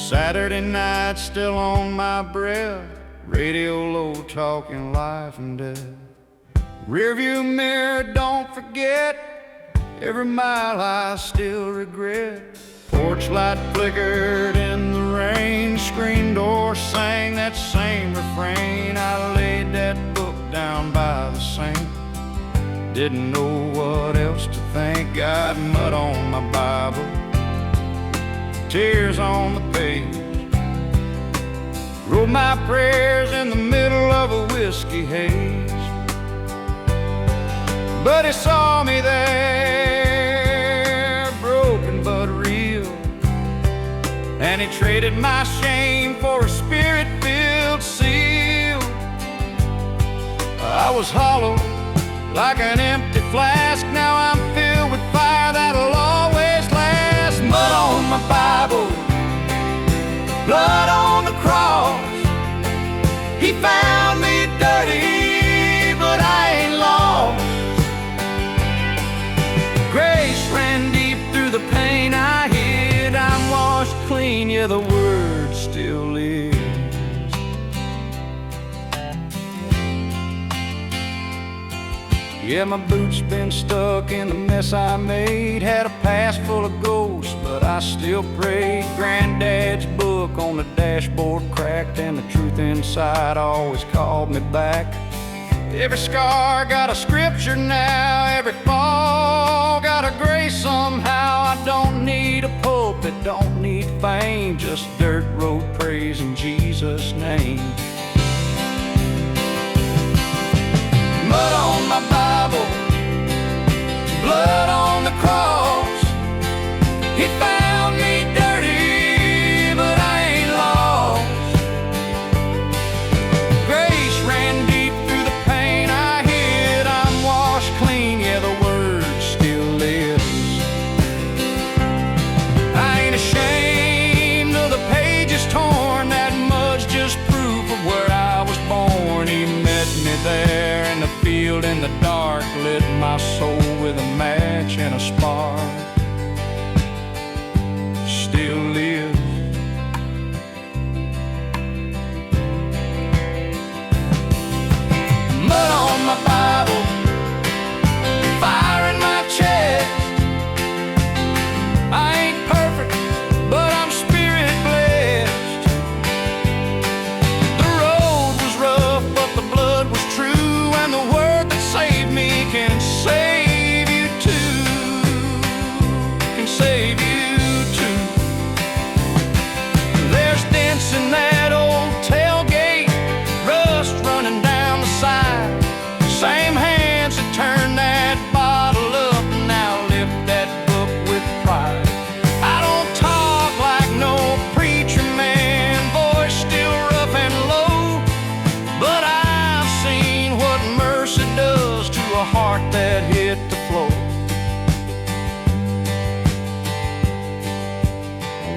Saturday night still on my breath, radio low talking life and death. Rearview mirror, don't forget, every mile I still regret. Porch light flickered in the rain, screen door sang that same refrain. I laid that book down by the sink, didn't know what else to think. Got mud on my Bible, tears on the page, wrote my prayers in the middle of a whiskey haze. But he saw me there, broken but real, and he traded my shame for a spirit-filled seal. I was hollow like an empty flask, now I'm filled with fire that'll always last. Mud on my Bible, blood on the cross. He found me dirty, but I ain't lost. Grace ran deep through the pain I hid. I'm washed clean, yeah, the word still lives. Yeah, my boots been stuck in the mess I made. Had a past full of ghosts, but I still prayed. Granddad's book on the dashboard cracked, and the truth inside always called me back. Every scar got a scripture now, every fall got a grace somehow. I don't need a pulpit, don't need fame, just dirt road praise in Jesus' name. Mud on my Bible, blood on the cross. He found me dirty, but I ain't lost. Grace ran deep through the pain I hid. I'm washed clean, yeah, the word still lives. I ain't ashamed of the pages torn, that mud's just proof of where I was born. He met me there in the field in the dark, lit my soul with a match and a spark. Still live. Mud on my Bible, fire in my chest. I ain't perfect, but I'm spirit blessed. The road was rough, but the blood was true, and the word that saved me can save you too. Can save you too. There's dents in that old tailgate, rust running down the side. Same hands that turned that bottle up now lift that book with pride. I don't talk like no preacher man, voice still rough and low, but I've seen what mercy does to a heart that hit the floor.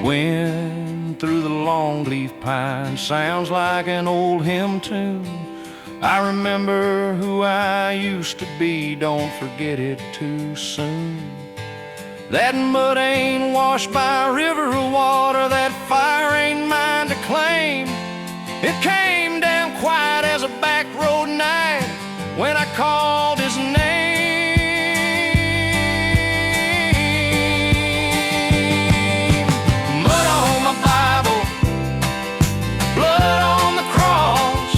Wind through the long leaf pine sounds like an old hymn tune. I remember who I used to be, don't forget it too soon. That mud ain't washed by a river of water, that fire ain't mine to claim. It came down quiet as a back road night when I called his name. Mud on my Bible, blood on the cross.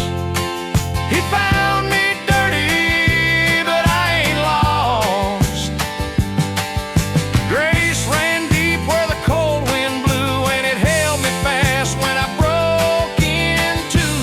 He found me dirty, but I ain't lost. Grace ran deep where the cold wind blew, and it held me fast when I broke in two.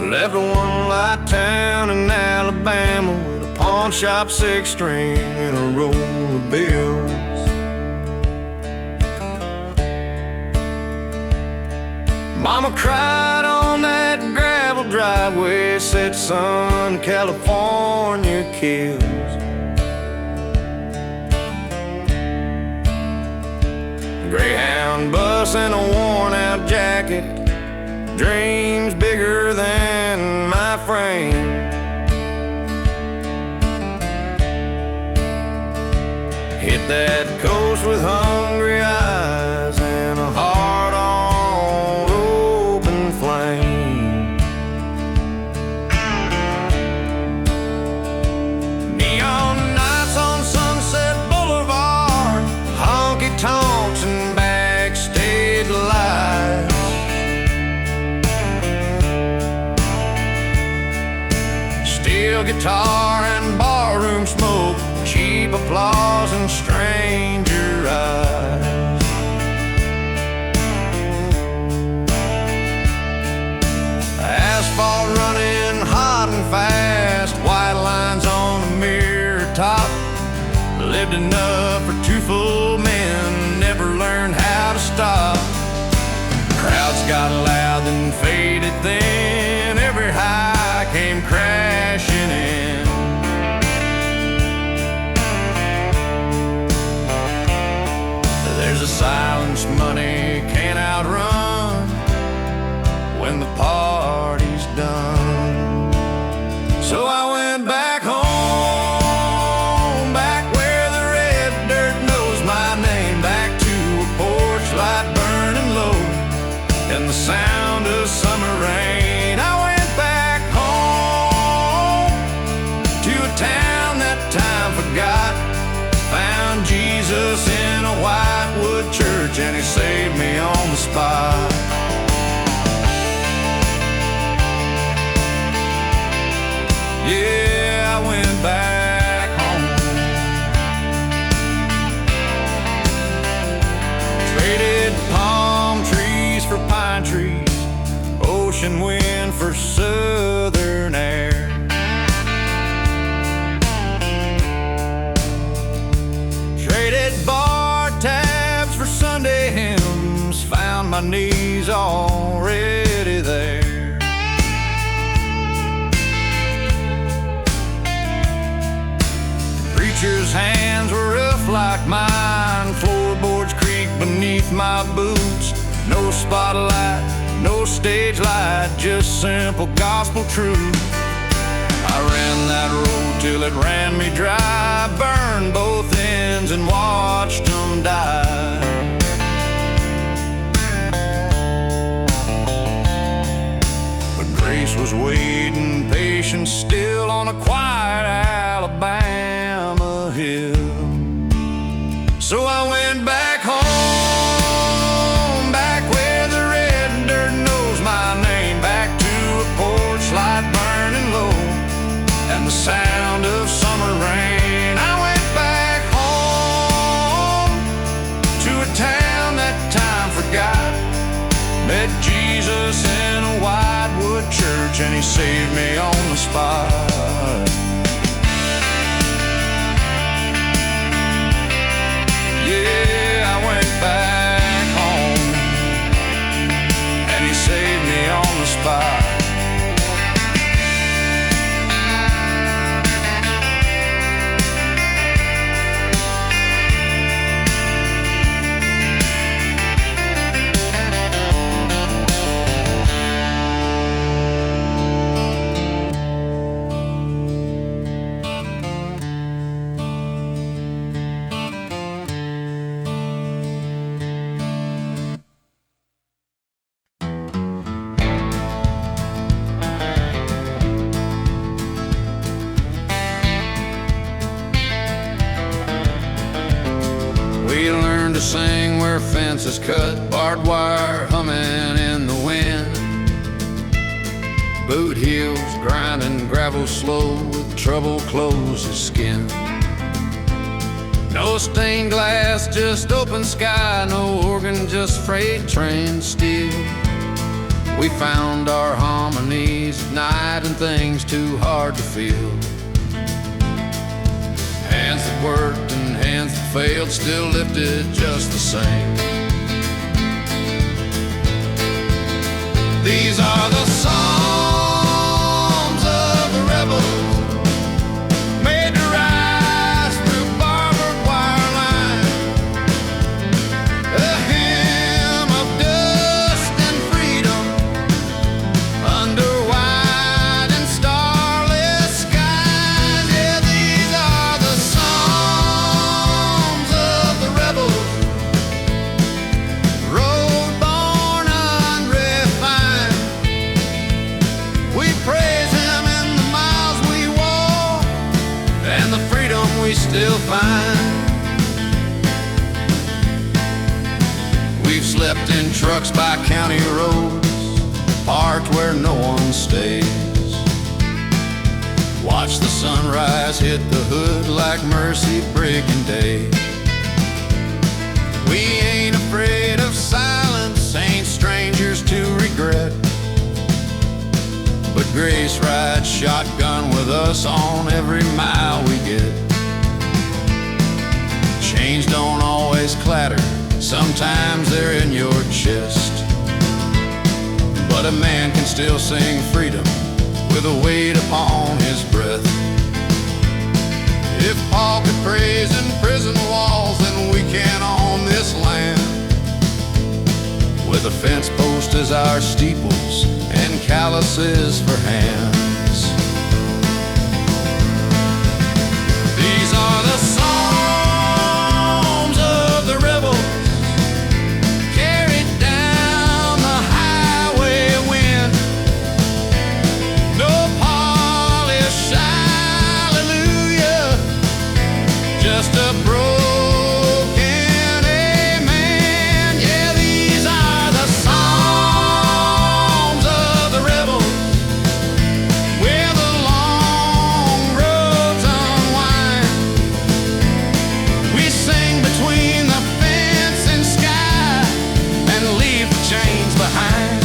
Left a one-light town in Alabama with a pawn shop, six-string, and a roll of bills. Mama cried on that gravel driveway, said, "Son, California kills." Greyhound bus and a worn-out jacket, dreams bigger than my frame. Hit that coast with hungry eyes and a heart on open flame. Neon nights on Sunset Boulevard, honky-tonks and backstage lights. Steel guitar and barroom smoke, cheap applause and stranger eyes. Asphalt running hot and fast, white lines on the mirror top. Lived enough for two full men, never learned how to stop. Crowds got loud and faded then, every high came crashing in. There's a silence money can't outrun when the party's done. So I went back home, back where the red dirt knows my name, back to a porch light burning low and the sound of summer rain. I went back home to a town that time forgot, found Jesus in a whitewood church and he saved me on the spot. Yeah, I went back home. Traded palm trees for pine trees, ocean wind for southern air. Traded bar tabs for Sunday hymns, found my knees already there. Preacher's hands were rough like mine, floorboards creak beneath my boots. No spotlight, no stage light, just simple gospel truth. I ran that road till it ran me dry, burned both ends and watched them die. But grace was waiting, patience still on a quiet Alabama hill. So I went back home, back where the red dirt knows my name, back to a porch light burning low and the sound of summer rain. I went back home to a town that time forgot, met Jesus in a whitewood church and he saved me on the spot. Yeah, I went back home and he saved me on the spot. We learned to sing where fences cut, barbed wire humming in the wind. Boot heels grinding gravel slow with trouble close his skin. No stained glass, just open sky, no organ, just freight train steel. We found our harmonies at night and things too hard to feel. Hands that worked and hands that failed still lifted just the same. These are the songs of the rebels, made to rise through barbed wire line. A hymn of dust and freedom under wide and starless skies. Yeah, these are the songs of the rebels, road-born unrefined. We praise Him in the miles we walk and the freedom we still find. We've slept in trucks by county roads, parked where no one stays. Watch the sunrise hit the hood like mercy breaking day. We ain't afraid of silence, ain't strangers to regret. But grace rides shotgun with us on every mile we get. Chains don't always clatter, sometimes they're in your chest. But a man can still sing freedom with a weight upon his breath. If Paul could praise in prison walls, then we can on this land. With a fence post as our steeples and calluses for hands. These are the songs of the rebels, carried down the highway wind. No polished hallelujah, just a broken amen. Yeah, these are the songs of the rebels, where the long roads unwind. We sing between the fence and sky and leave the chains behind.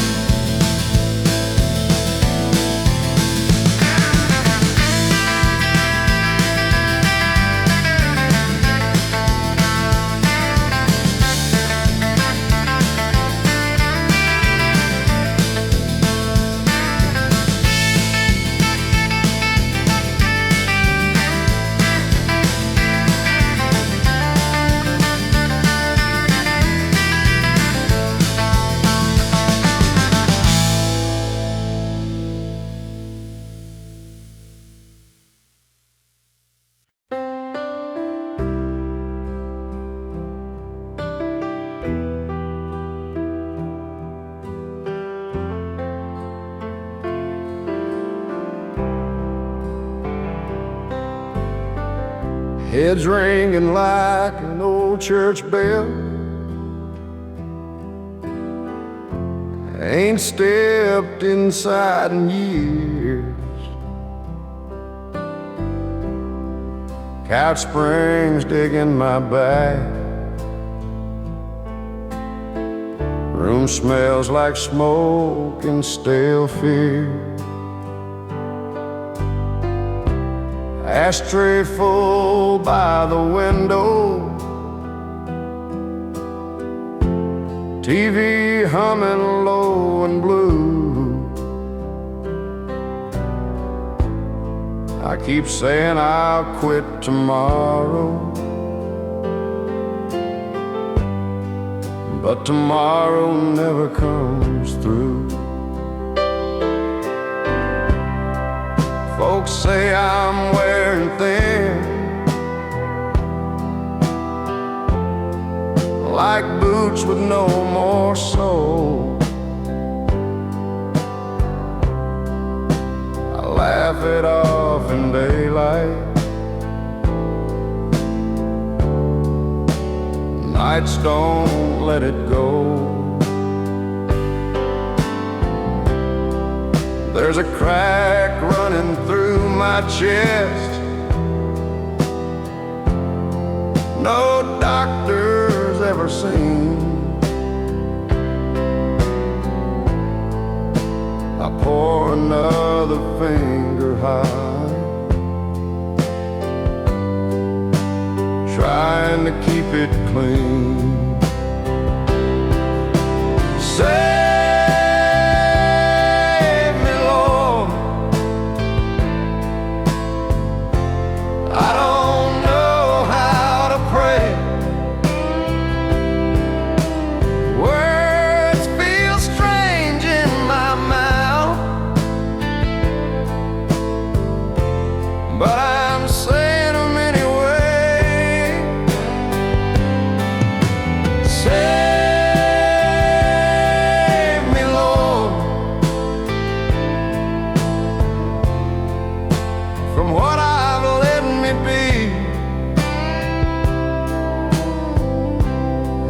Heads ringing like an old church bell. Ain't stepped inside in years. Couch springs digging my back. Room smells like smoke and stale fear. Ashtray full by the window, TV humming low and blue. I keep saying I'll quit tomorrow, but tomorrow never comes through. Folks say I'm wearing thin, like boots with no more soul. I laugh it off in daylight. Nights don't let it go. There's a crack running through my chest. No doctor's ever seen. pour another finger high, trying to keep it clean. Save me, Lord. I don't know how to pray. Words feel strange in my mouth, but I'm saying them anyway. Save me, Lord, from what I've let me be.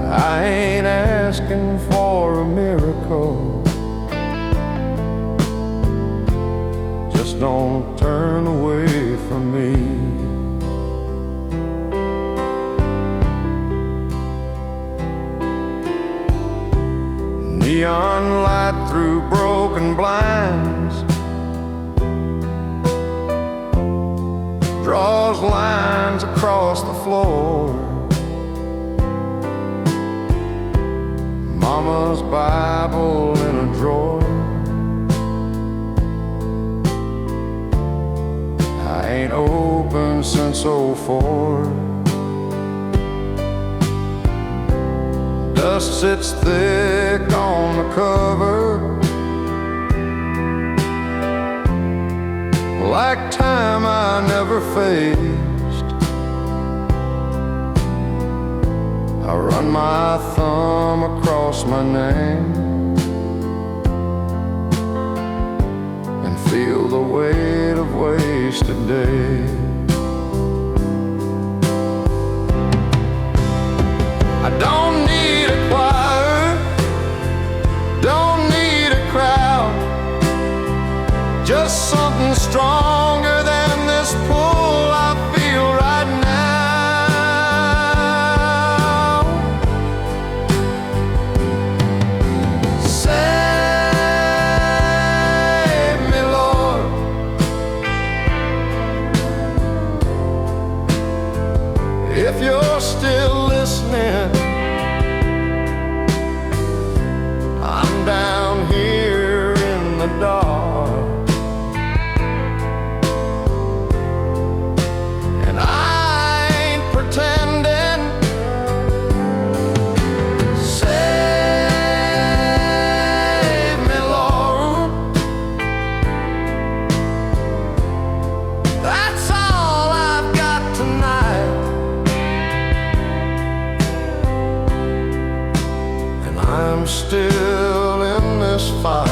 I ain't asking for a miracle, just don't turn away from me. Neon light through broken blinds draws lines across the floor. Mama's Bible in a drawer. I ain't open since '04. Dust sits thick on the cover, like time I never faced. I run my thumb across my name and feel the weight of wasted days. I don't need a choir, don't need a crowd, just something stronger than this pull I feel right now. Save me, Lord. If you're still listening, I'm down here in the dark, and I ain't pretending. Save me, Lord. That's all I've got tonight, and I'm still in this fight.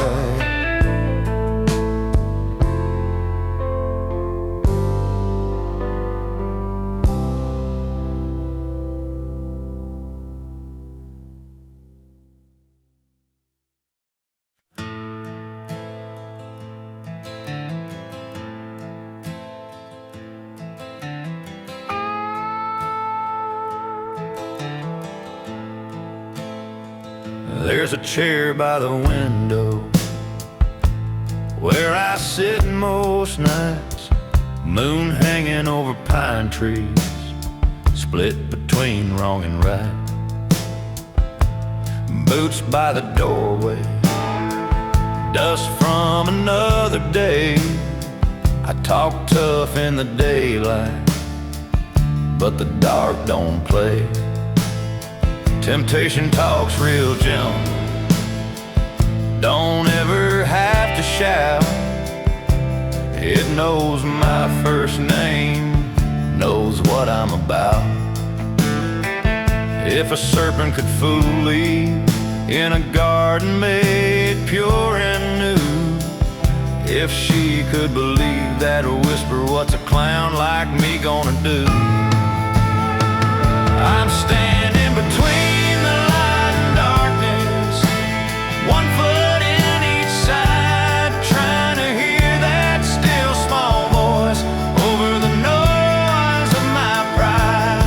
There's a chair by the window where I sit most nights, moon hanging over pine trees, split between wrong and right. Boots by the doorway, dust from another day. I talk tough in the daylight, but the dark don't play. Temptation talks real gentle, don't ever have to shout. It knows my first name, knows what I'm about. If a serpent could fool Eve in a garden made pure and new, if she could believe that whisper, what's a clown like me gonna do? I'm standing between the light and darkness, 1 foot in each side, trying to hear that still small voice over the noise of my pride.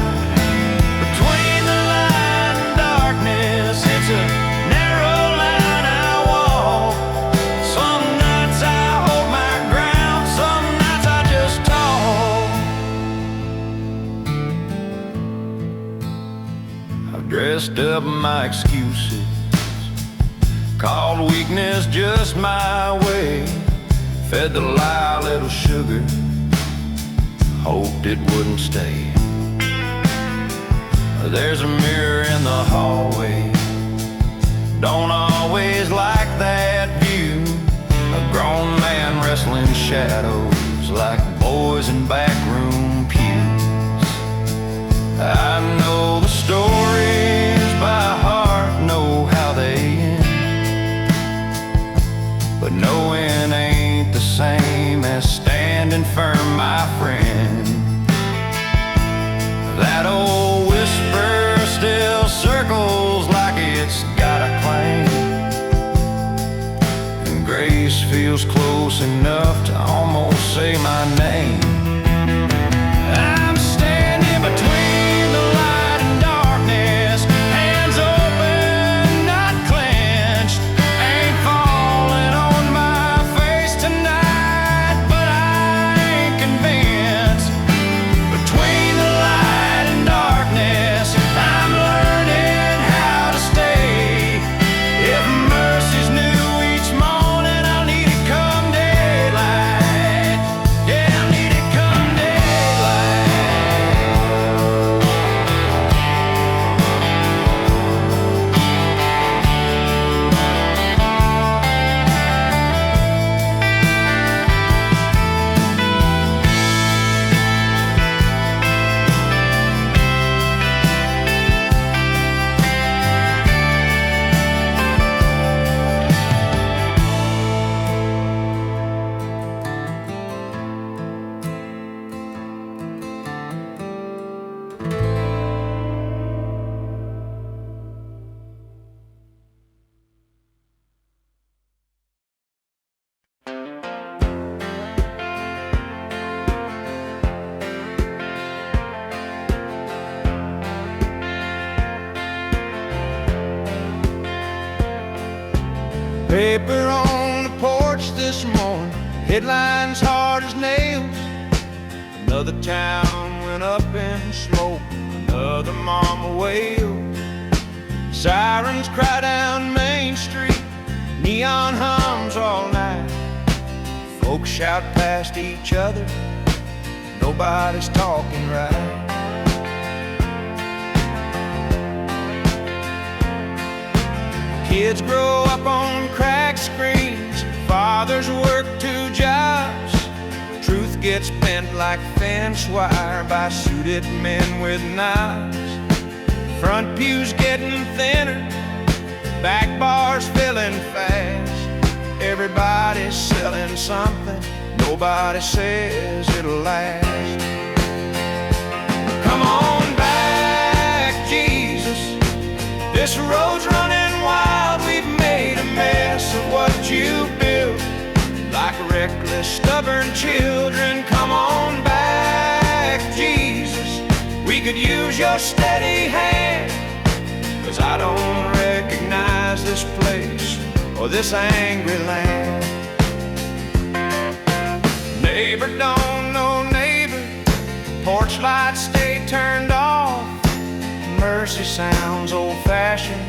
Between the light and darkness, it's a narrow line I walk. Some nights dressed up my excuses, called weakness just my way. Fed the lie a little sugar, hoped it wouldn't stay. There's a mirror in the hallway, don't always like that view. A grown man wrestling shadows like boys in backroom pews. I know the stories by heart, know how they end, but knowing ain't the same as standing firm, my friend. That old whisper still circles like it's got a claim, and grace feels close enough to almost say my name. I'm standing between the light and darkness, hands open, not clenched. Ain't falling on my face tonight, but I ain't convinced. Between the light and darkness, I'm learning how to stay. If mercy's new each morning, I'll need it come daylight. Yeah, I'll need it come daylight. Paper on the porch this morning, headlines hard as nails. Another town went up in smoke, another mama wailed. Sirens cry down Main Street, neon hums all night. Folks shout past each other, nobody's talking right. Kids grow up on cracked screens, fathers work 2 jobs. Truth gets bent like fence wire by suited men with knives. Front pews getting thinner, back bars filling fast. Everybody's selling something, nobody says it'll last. Come on back, Jesus, this road's running wild. We've made a mess of what you built, like reckless, stubborn children. Come on back, Jesus, we could use your steady hand, 'cause I don't recognize this place or this angry land. Neighbor don't know neighbor, porch lights stay turned off. Mercy sounds old-fashioned,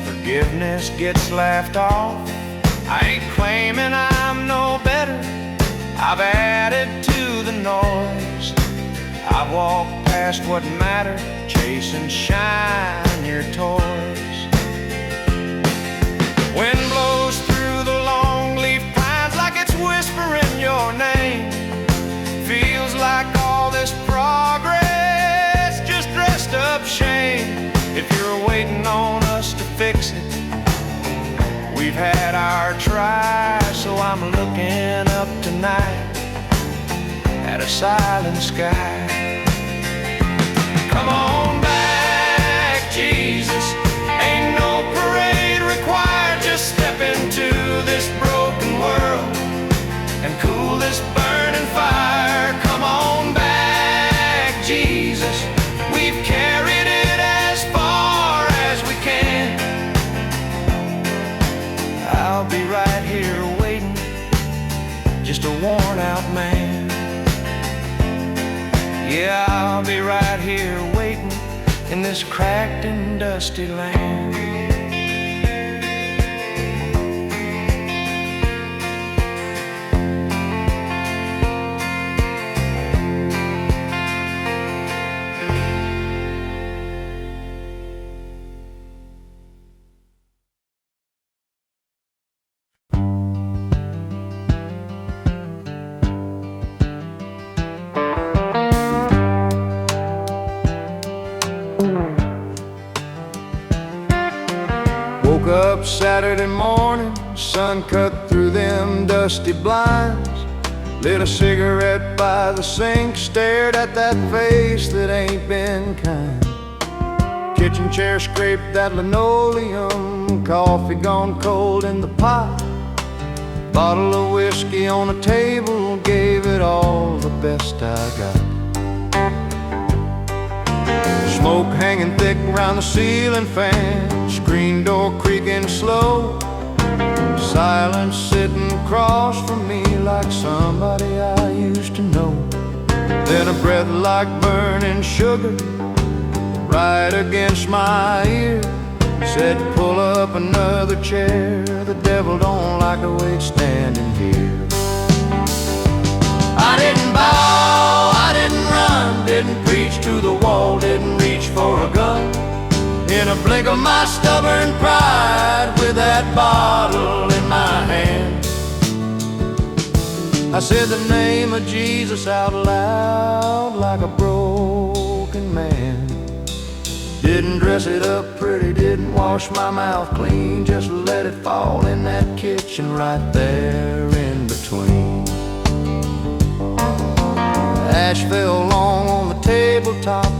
forgiveness gets laughed off. I ain't claiming I'm no better, I've added to the noise. I've walked past what mattered, chasing shinier toys. Wind blows through the long leaf pines like it's whispering your name. Feels like all this progress just dressed up shame. If you're waiting on us to fix it, we've had our try. So I'm looking up tonight at a silent sky. Come on back, Jesus, ain't no parade required. Just step into this broken world and cool this burning fire. Come on back, Jesus, we've carried it as far as we can. I'll be right here waiting, just a worn out man. Yeah, this cracked and dusty land. Woke up Saturday morning, sun cut through them dusty blinds. Lit a cigarette by the sink, stared at that face that ain't been kind. Kitchen chair scraped that linoleum, coffee gone cold in the pot. Bottle of whiskey on the table, gave it all the best I got. Smoke hanging thick around the ceiling fan, screen door creaking slow. Silence sitting across from me like somebody I used to know. Then a breath like burning sugar right against my ear said, pull up another chair, the devil don't like the way it's standing here. I didn't bow, I didn't run, didn't preach to the wall, didn't reach for a gun. In a blink of my stubborn pride, with that bottle in my hand, I said the name of Jesus out loud like a broken man. Didn't dress it up pretty, didn't wash my mouth clean, just let it fall in that kitchen right there in between. Ash fell long on the tabletop,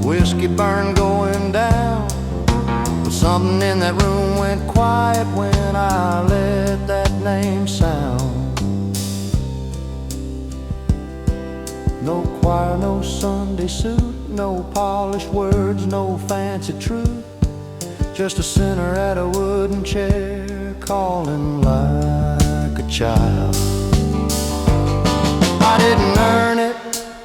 whiskey burned going down. But something in that room went quiet when I let that name sound. No choir, no Sunday suit, no polished words, no fancy truth, just a sinner at a wooden chair calling like a child. I didn't earn it,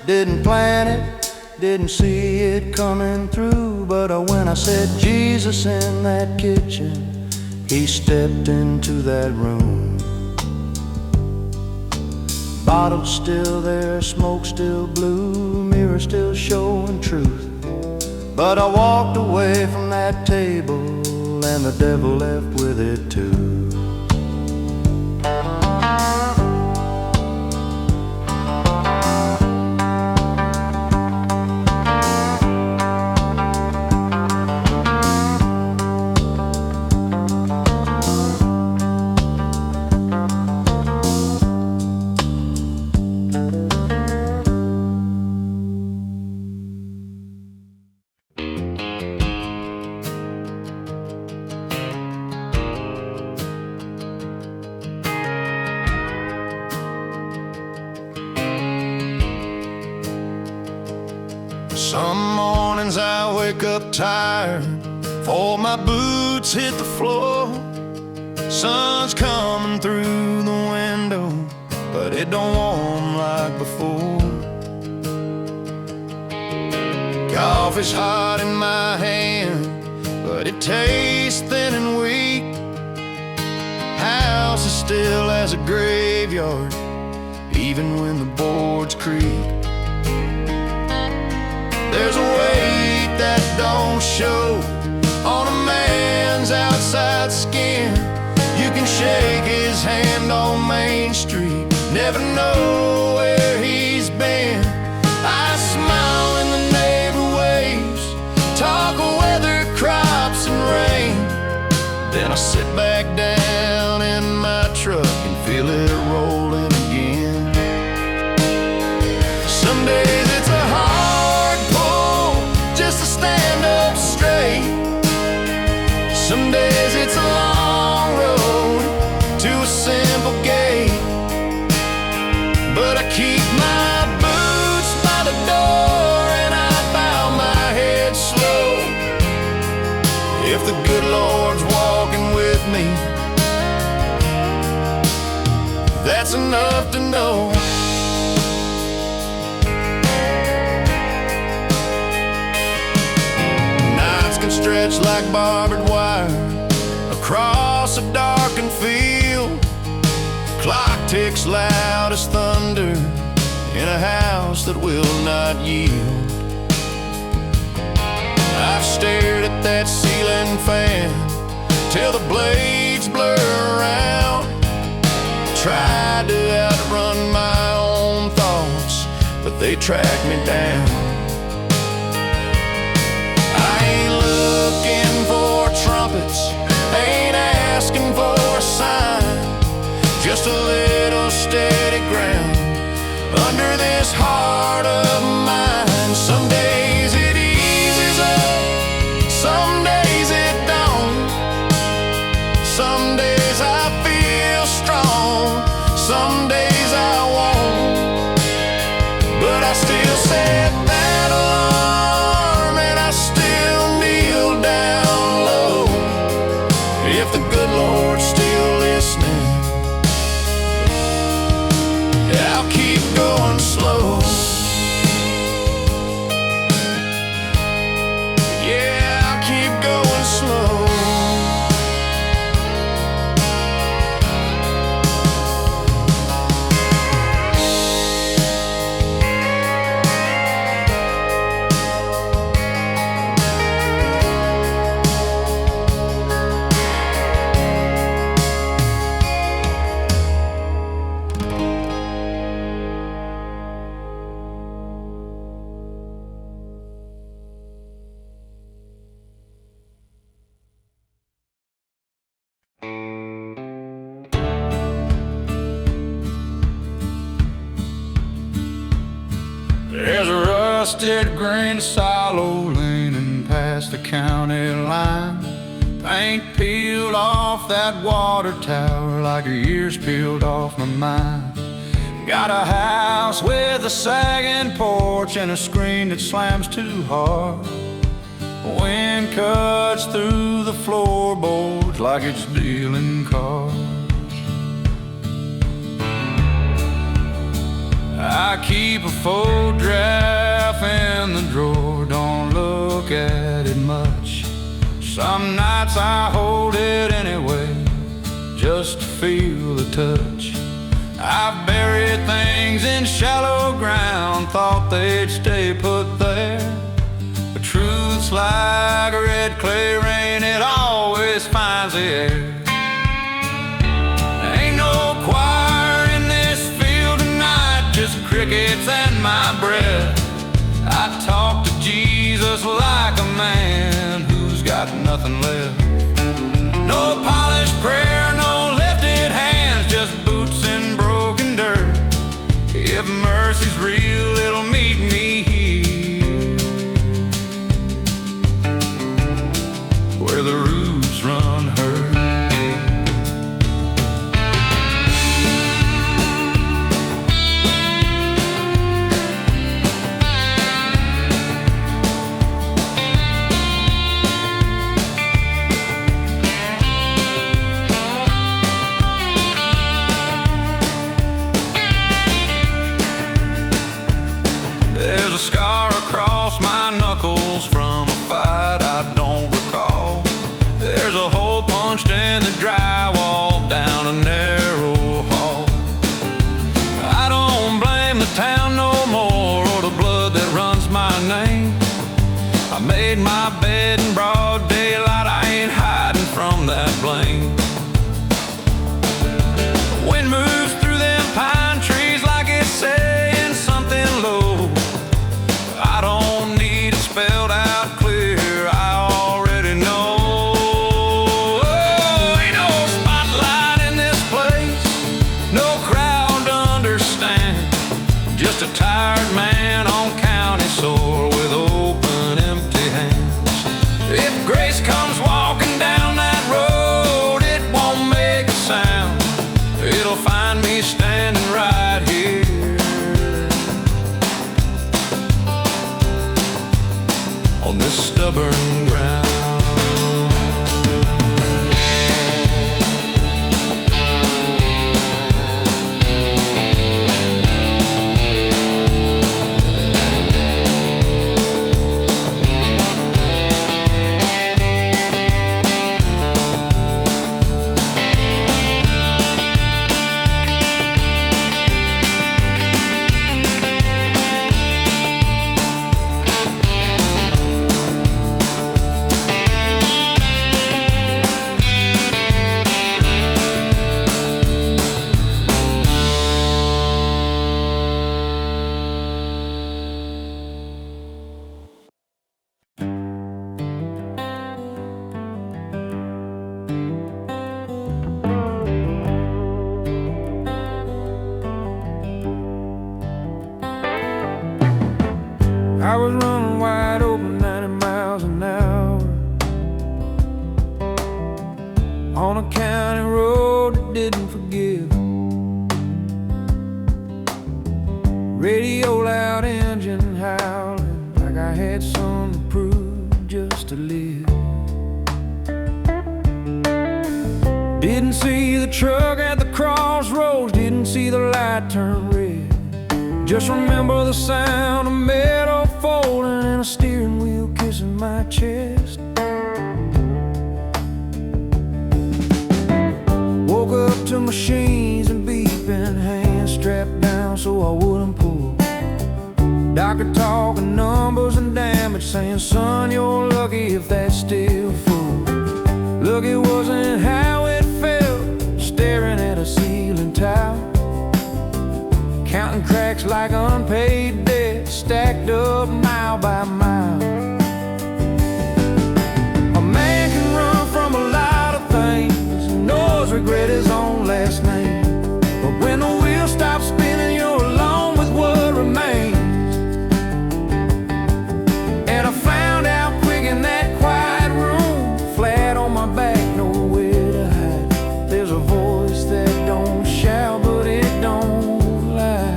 didn't plan it, didn't see it coming through, but when I said Jesus in that kitchen, he stepped into that room. Bottle still there, smoke still blue, mirror still showing truth. But I walked away from that table and the devil left with it too. Some mornings I wake up tired, before my boots hit the floor. Sun's coming through the window, but it don't warm like before. Coffee's hot in my hand, but it tastes thin and weak. House is still as a graveyard, even when the boards creak. There's a weight that don't show on a man's outside skin. You can shake his hand on Main Street, never know where he's been. I smile when the neighbor waves, talk of weather, crops and rain. Then I sit back down in my truck and feel it rolling again. Some days it's a hard pull just to stand up straight. Some days it's a long road to a simple gate. But I keep my boots by the door and I bow my head slow. If the good Lord's walking with me, that's enough to know. hand stretched like barbed wire across a darkened field. Clock ticks loud as thunder in a house that will not yield. I've stared at that ceiling fan till the blades blur around. Tried to outrun my own thoughts, but they track me down. I ain't looking for trumpets, ain't asking for a sign, just a little steady ground under this heart of mine. Some days it eases up, some days it don't. Some days I feel strong, some days I won't. But I still set that alarm and I still kneel down low. If the good Lord's still listening, I'll keep going slow. Yeah, I'll keep going slow. There's a rusted grain silo leaning past the county line. Paint peeled off that water tower like a year's peeled off my mind. Got a house with a sagging porch and a screen that slams too hard. Wind cuts through the floorboards like it's dealing cards. I keep a photograph in the drawer, don't look at it much. Some nights I hold it anyway, just to feel the touch. I've buried things in shallow ground, thought they'd stay put there. But truth's like a red clay rain, it always finds the air. Ain't no choir in this field tonight, just crickets and my breath. I talk to Jesus like a man who's got nothing left. No polished prayer, no lifted hands, just boots in broken dirt. If mercy's real, it'll meet me here, where the roots run hurt. There's a scar across my knuckles from a fight I don't recall. There's a hole punched in the drywall down a narrow hall. I don't blame the town no more or the blood that runs my name. I made my bed in broad daylight, I ain't hiding from that blame. The wind moves through them pine trees like it's saying something low. I don't need it spelled out clear, I already know. Oh, ain't no spotlight in this place, no crowd to understand. Just a tired man on county soil with open, empty hands. If grace comes walking down that road, it won't make a sound. It'll find me standing right here on this stubborn ground. on a county road that didn't forgive. Radio loud, engine howling, like I had something to prove just to live. Didn't see the truck at the crossroads, didn't see the light turn red. Just remember the sound of metal folding and a steering wheel kissing my chest. Woke up to machines and beeping, hands strapped down so I wouldn't pull. Doctor talking numbers and damage, saying, son, you're lucky if that's still full. Look, it wasn't how it felt, staring at a ceiling tile, counting cracks like unpaid debt, stacked up mile by mile. A man can run from a lot of things and knows regret his own last name, but when the wheel stops spinning, you're alone with what remains. And I found out quick in that quiet room, flat on my back, nowhere to hide. There's a voice that don't shout, but it don't lie.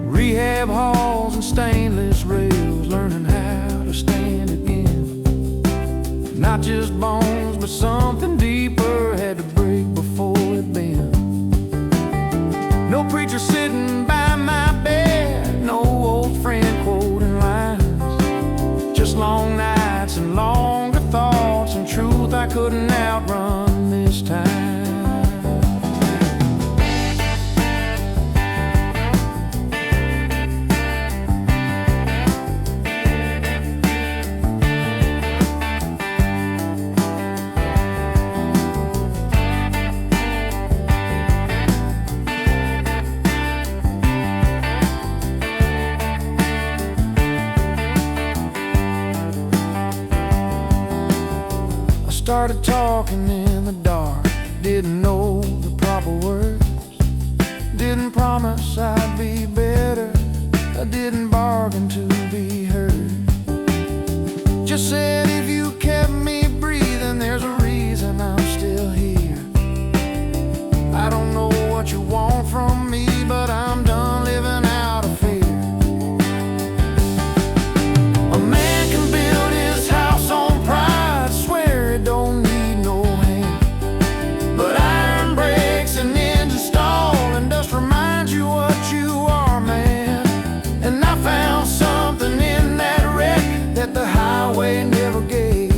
Rehab halls and stainless rails, learning how to stand again. Not just bones, but something deeper had to break before it bent. No preacher sitting by my bed, no old friend quoting lines, just long nights and longer thoughts and truth I couldn't outrun this time. Started talking in the dark, didn't know the proper words, didn't promise I'd be better, I didn't bargain to be heard. Just said if you kept me breathing, there's a reason I'm still here. I don't know what you want from me, but I'm done living out of fear. A man can build his house on pride, swear it don't need no hand, but iron breaks and engine stall, and dust reminds you what you are, man. And I found something in that wreck that the highway never gave.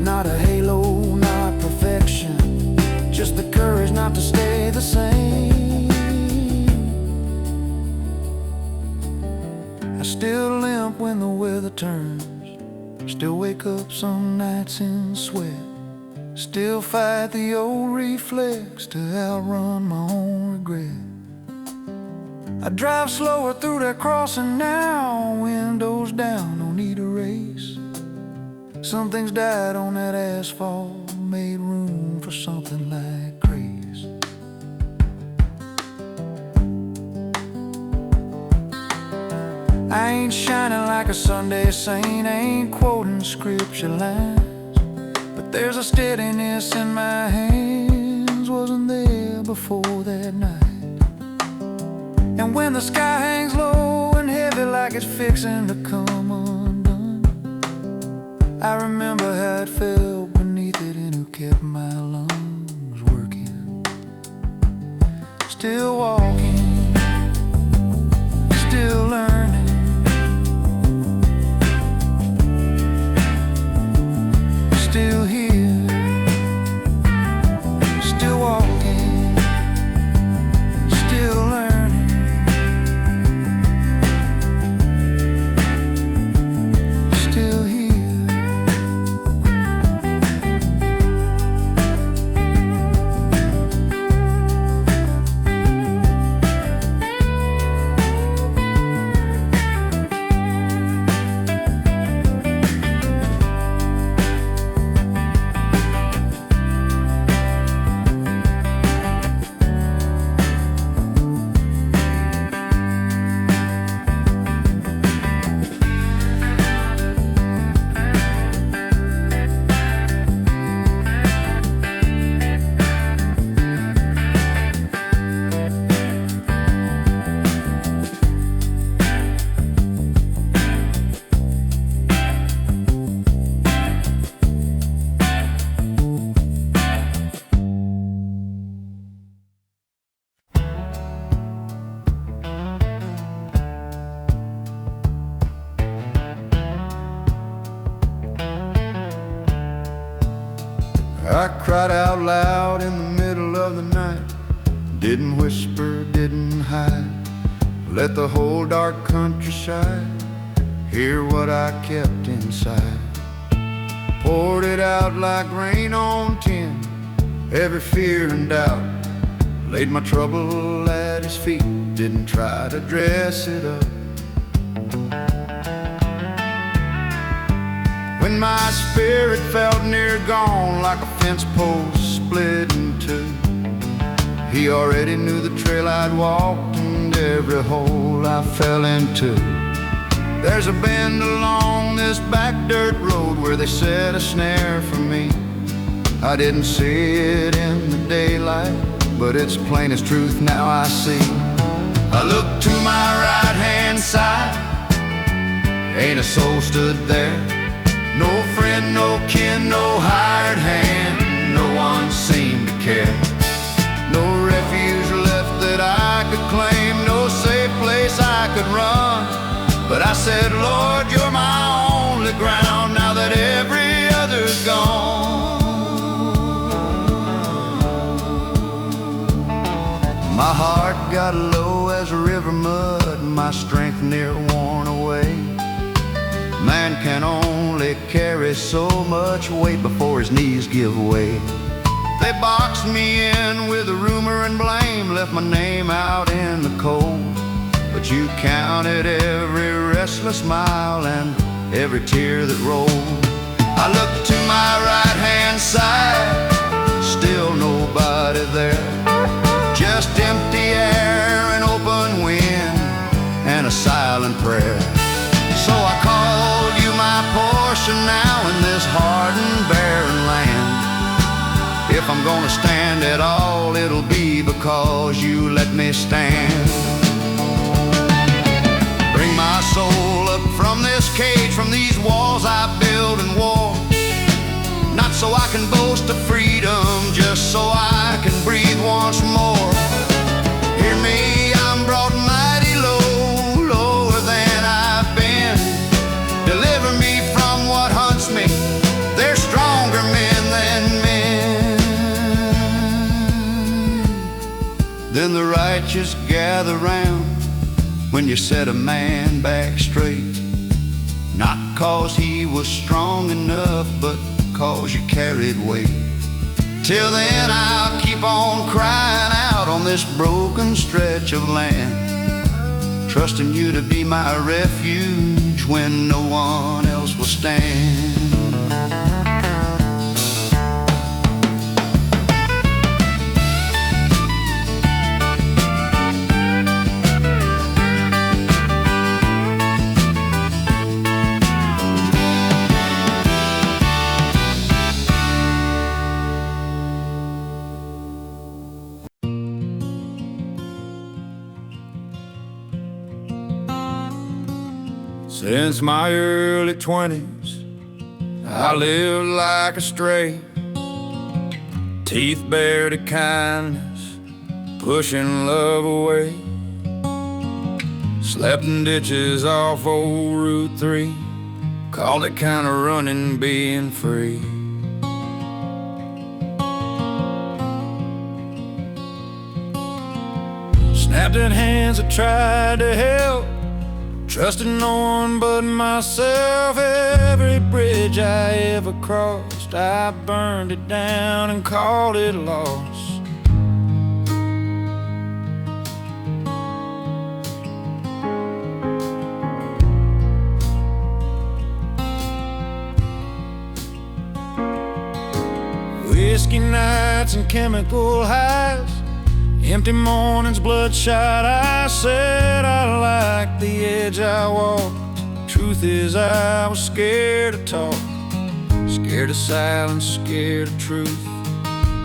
Not a halo, not perfection, just the courage not to stay the same. I still limp when the weather turns, still wake up some nights in sweat, still fight the old reflex to outrun my own regret. I drive slower through that crossing now, windows down, no need to race. Some things died on that asphalt, made room for something like grace. I ain't shining like a Sunday saint, ain't quoting scripture lines, but there's a steadiness in my hands, wasn't there before that night. And when the sky hangs low and heavy like it's fixing to come undone, I remember how it felt beneath it and who kept my lungs working. Still walking, still learning, still here, still walking, still learning, still here. I cried out loud in the middle of the night. Didn't whisper, didn't hide. Let the whole dark countryside hear what I kept inside. Poured it out like rain on tin. Every fear and doubt, laid my trouble at his feet. Didn't try to dress it up. When my spirit felt near gone, like a fence post split in two, he already knew the trail I'd walked and every hole I fell into. There's a bend along this back dirt road where they set a snare for me. I didn't see it in the daylight, but it's plain as truth now I see. I looked to my right-hand side, ain't a soul stood there. No friend, no kin, no hired hand, no one seemed to care. No refuge left that I could claim, no safe place I could run. But I said, Lord, you're my only ground now that every other's gone. My heart got low as a river mud, my strength near worn away. Man can only carry so much weight before his knees give way. They boxed me in with a rumor and blame, left my name out in the cold. But you counted every restless mile and every tear that rolled. I looked to my right-hand side, still nobody there. Just empty air, an open wind, and a silent prayer. So I called you my portion now in this hard and barren land. If I'm gonna stand at all, it'll be because you let me stand. Bring my soul up from this cage, from these walls I built and wore. Not so I can boast of freedom, just so I can breathe once more. Hear me, I'm brought mighty low, lower than I've been. Deliver me from what hunts me, they're stronger men than men. Then the righteous gather round when you set a man back straight. Not 'cause he was strong enough, but 'cause you carried weight. Till then I'll keep on crying out on this broken stretch of land, trusting you to be my refuge when no one else will stand. Since my early 20s, I lived like a stray, teeth bare to kindness, pushing love away. Slept in ditches off old Route 3, called it kinda running being free. Snapped at hands that tried to help, trusted no one but myself. Every bridge I ever crossed, I burned it down and called it lost. Whiskey nights and chemical highs, empty mornings, bloodshot. I said I liked the edge I walked. Truth is I was scared to talk, scared of silence, scared of truth,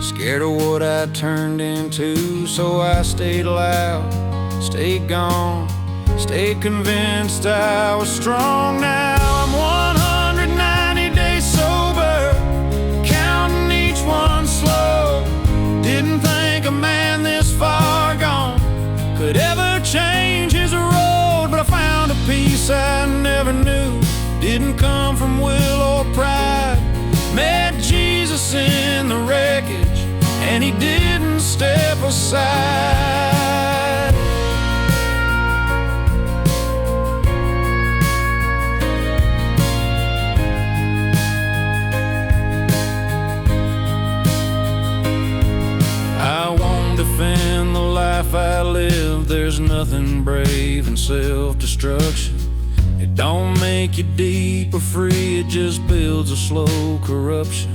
scared of what I turned into. So I stayed loud, stayed gone, stayed convinced I was strong. Now I'm 190 days sober, counting each one slow. Didn't think a man this far gone could ever change his road, but I found a peace I never knew. Didn't come from will or pride, met Jesus in the red and he didn't step aside. I won't defend the life I live. There's nothing brave in self-destruction. It don't make you deep or free, it just builds a slow corruption.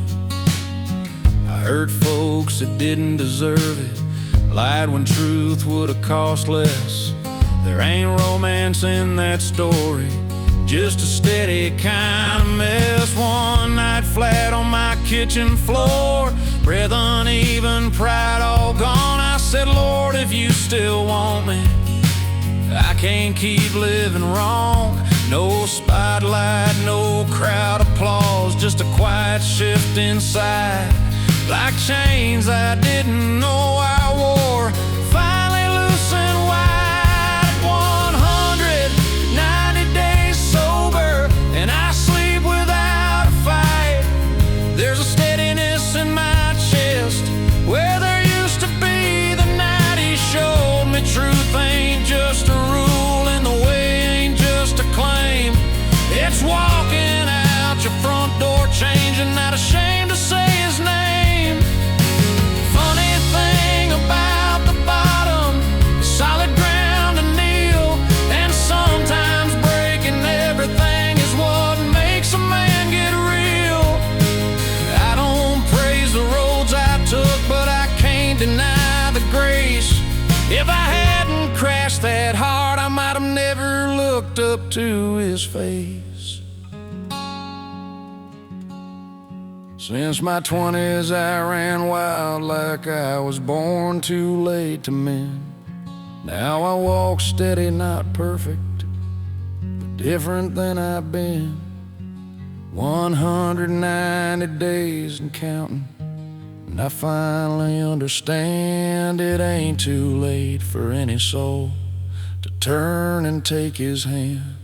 I hurt folks that didn't deserve it, lied when truth would've cost less. There ain't romance in that story, just a steady kind of mess. One night flat on my kitchen floor, breath uneven, pride all gone. I said, Lord, if you still want me, I can't keep living wrong. No spotlight, no crowd applause, just a quiet shift inside, like chains I didn't know I wore, finally loose and wide. 190 days sober, and I sleep without a fight. There's a steadiness in my chest where there used to be the night he showed me truth ain't just a rule, and the way ain't just a claim. It's walking out your front door, changing, not ashamed to say his name. Funny thing about the bottom, solid ground to kneel, and sometimes breaking everything is what makes a man get real. I don't praise the roads I took, but I can't deny the grace. If I hadn't crashed that hard, I might have never looked up to his face. Since my 20s I ran wild like I was born too late to mend. Now I walk steady, not perfect, but different than I've been. 190 days and counting, and I finally understand it ain't too late for any soul to turn and take his hand.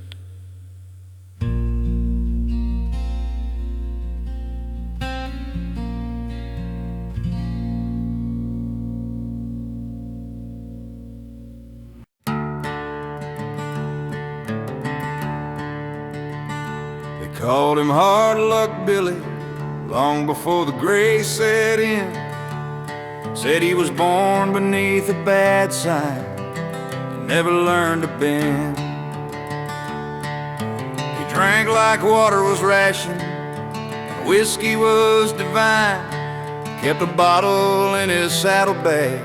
They called him Hard Luck Billy long before the gray set in. Said he was born beneath a bad sign and never learned to bend. He drank like water was ration and whiskey was divine. Kept a bottle in his saddlebag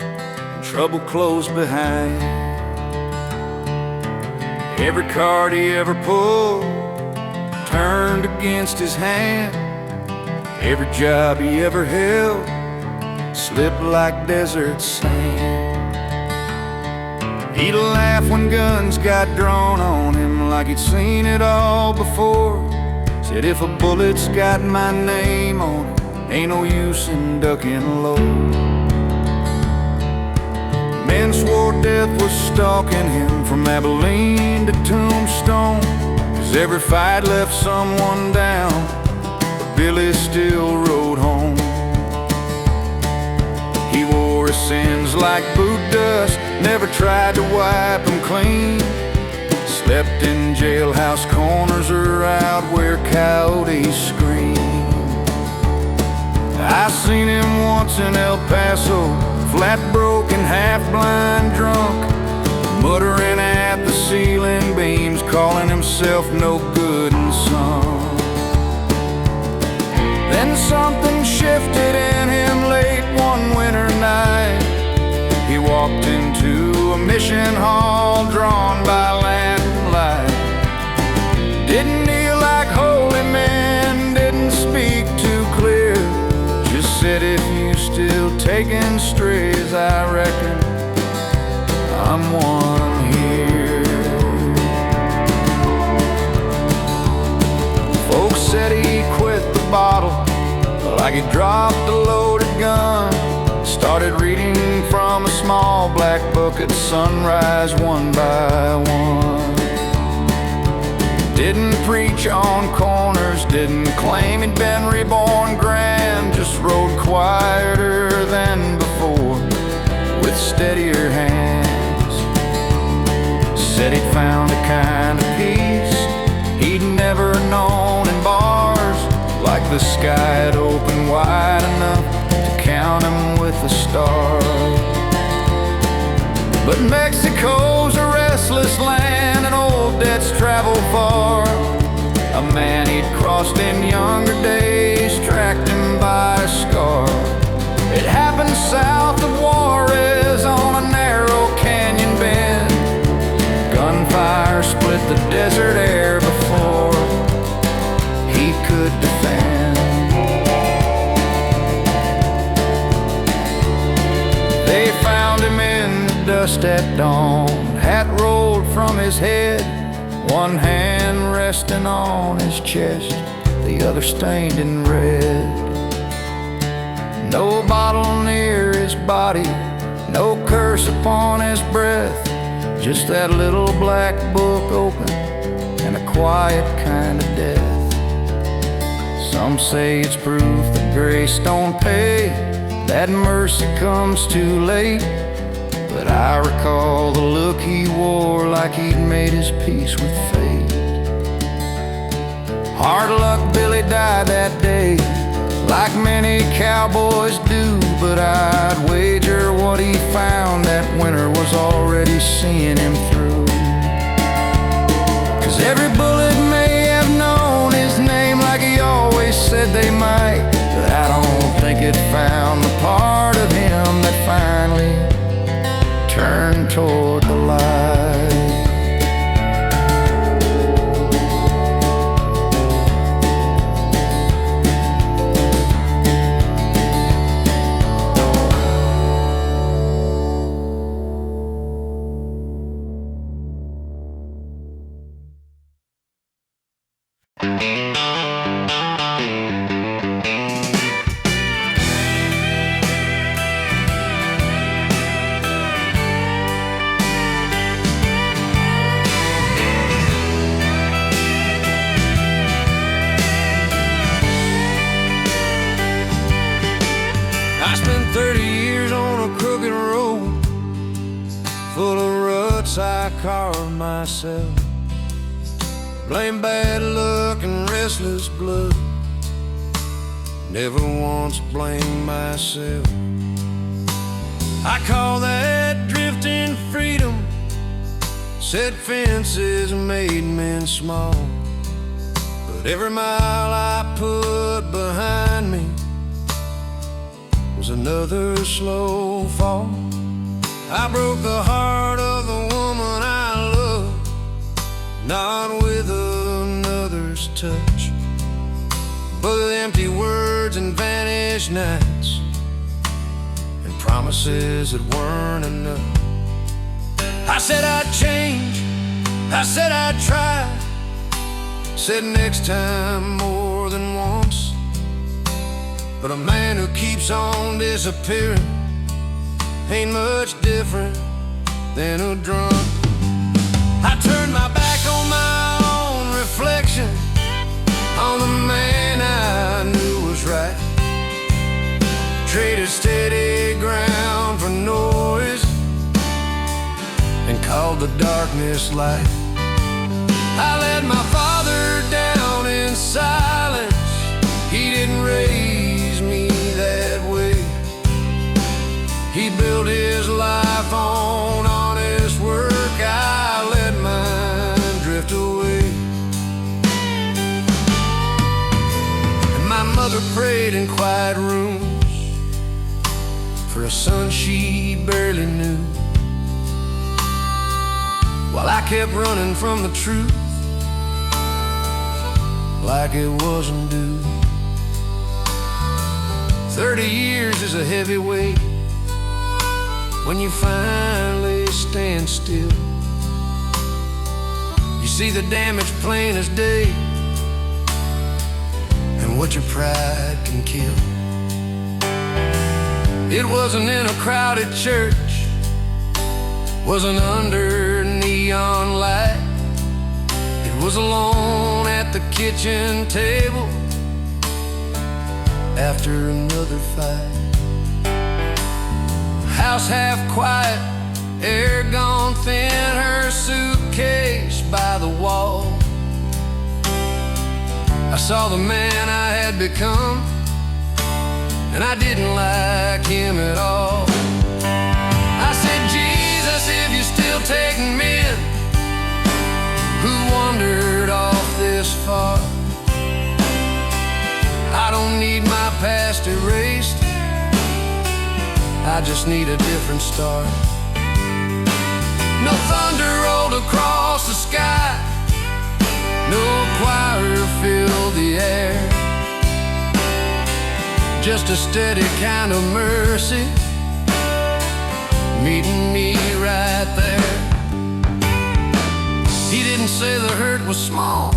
and trouble close behind. Every card he ever pulled turned against his hand. Every job he ever held slipped like desert sand. He'd laugh when guns got drawn on him like he'd seen it all before. Said if a bullet's got my name on it, ain't no use in ducking low. Men swore death was stalking him from Abilene to Tombstone, 'cause every fight left someone down, but Billy still rode home. He wore his sins like boot dust, never tried to wipe them clean. Slept in jailhouse corners or out where coyotes scream. I seen him once in El Paso, flat broken, half blind drunk, muttering at the ceiling beams, calling himself no good and some. Then something shifted in him late one winter night. He walked into a mission hall drawn by lamplight. Didn't kneel like holy men, didn't speak too clear, just said, if you still taking strays, I reckon I'm one here. Folks said he quit the bottle like he dropped a loaded gun. Started reading from a small black book at sunrise one by one. Didn't preach on corners, didn't claim he'd been reborn grand, just rode quieter than before, with steadier hands. Said he'd found a kind of peace he'd never known in bars, like the sky had opened wide enough to count him with the stars. But Mexico's a restless land and old debts travel far. A man he'd crossed in younger days tracked him by a scar. It happened south of Juarez on a narrow canyon bend. Gunfire split the desert air before he could defend. They found him in the dust at dawn, hat rolled from his head, one hand resting on his chest, the other stained in red. No bottle near his body, no curse upon his breath, just that little black book open and a quiet kind of death. Some say it's proof that grace don't pay, that mercy comes too late. But I recall the look he wore, like he'd made his peace with fate. Hard luck Billy died that day, like many cowboys do, but I'd wager what he found that winter was already seeing him through. 'Cause every bullet may have known his name like he always said they might, but I don't think it found the part of him that finally turned toward the light. I spent 30 years on a crooked road, full of ruts I carved myself. Blame bad luck and restless blood, never once blamed myself. I call that drifting freedom, set fences made men small. But every mile I put behind me was another slow fall. I broke the heart of the woman I loved, not with another's touch, but with empty words and vanished nights, and promises that weren't enough. I said I'd change, I said I'd try, said next time more than once. But a man who keeps on disappearing ain't much different than a drunk. I turned my back on my own reflection, on the man I knew was right. Traded steady ground for noise and called the darkness light. I let my father down in silence, he didn't raise me that way. He built his life on honest work, I let mine drift away. And my mother prayed in quiet rooms for a son she barely knew, while I kept running from the truth like it wasn't due. 30 years is a heavy weight when you finally stand still. You see the damage plain as day, and what your pride can kill. It wasn't in a crowded church, wasn't under neon light. It Was alone at the kitchen table after another fight. House half quiet, air gone thin, her suitcase by the wall. I saw the man I had become, and I didn't like him at all. I said, Jesus, if you're still taking men who wandered off this far, I don't need my past erased, I just need a different start. No thunder rolled across the sky, no choir filled the air, just a steady kind of mercy meeting me right there. He didn't say the hurt was small,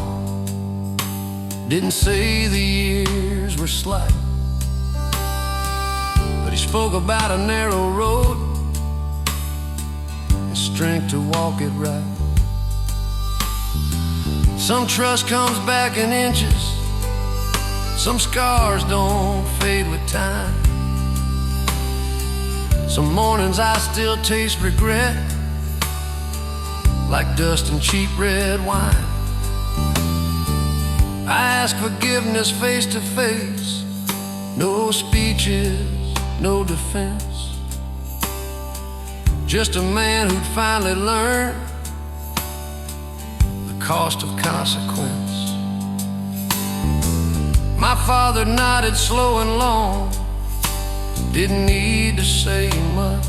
didn't say the years were slight, but he spoke about a narrow road and strength to walk it right. Some trust comes back in inches, some scars don't fade with time. Some mornings I still taste regret, like dust and cheap red wine. I ask forgiveness face to face, no speeches, no defense. Just a man who'd finally learned the cost of consequence. My father nodded slow and long, didn't need to say much.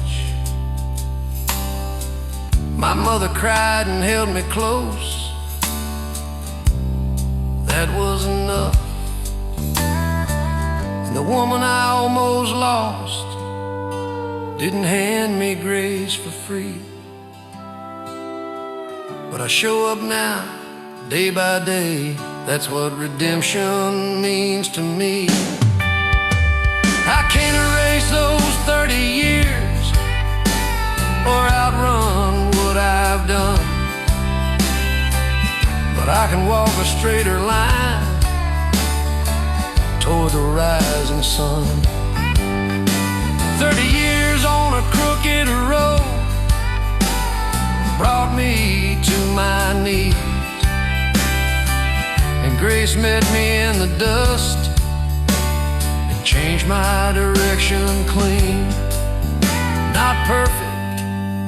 My mother cried and held me close, that was enough. And the woman I almost lost didn't hand me grace for free. But I show up now, day by day, that's what redemption means to me. I can't erase those 30 years or outrun what I've done, but I can walk a straighter line toward the rising sun. 30 years on a crooked road brought me to my knees, and grace met me in the dust and changed my direction clean. Not perfect,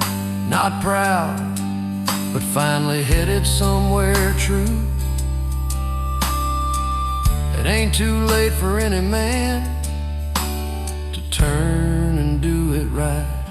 not proud, but finally headed somewhere true. It ain't too late for any man to turn and do it right.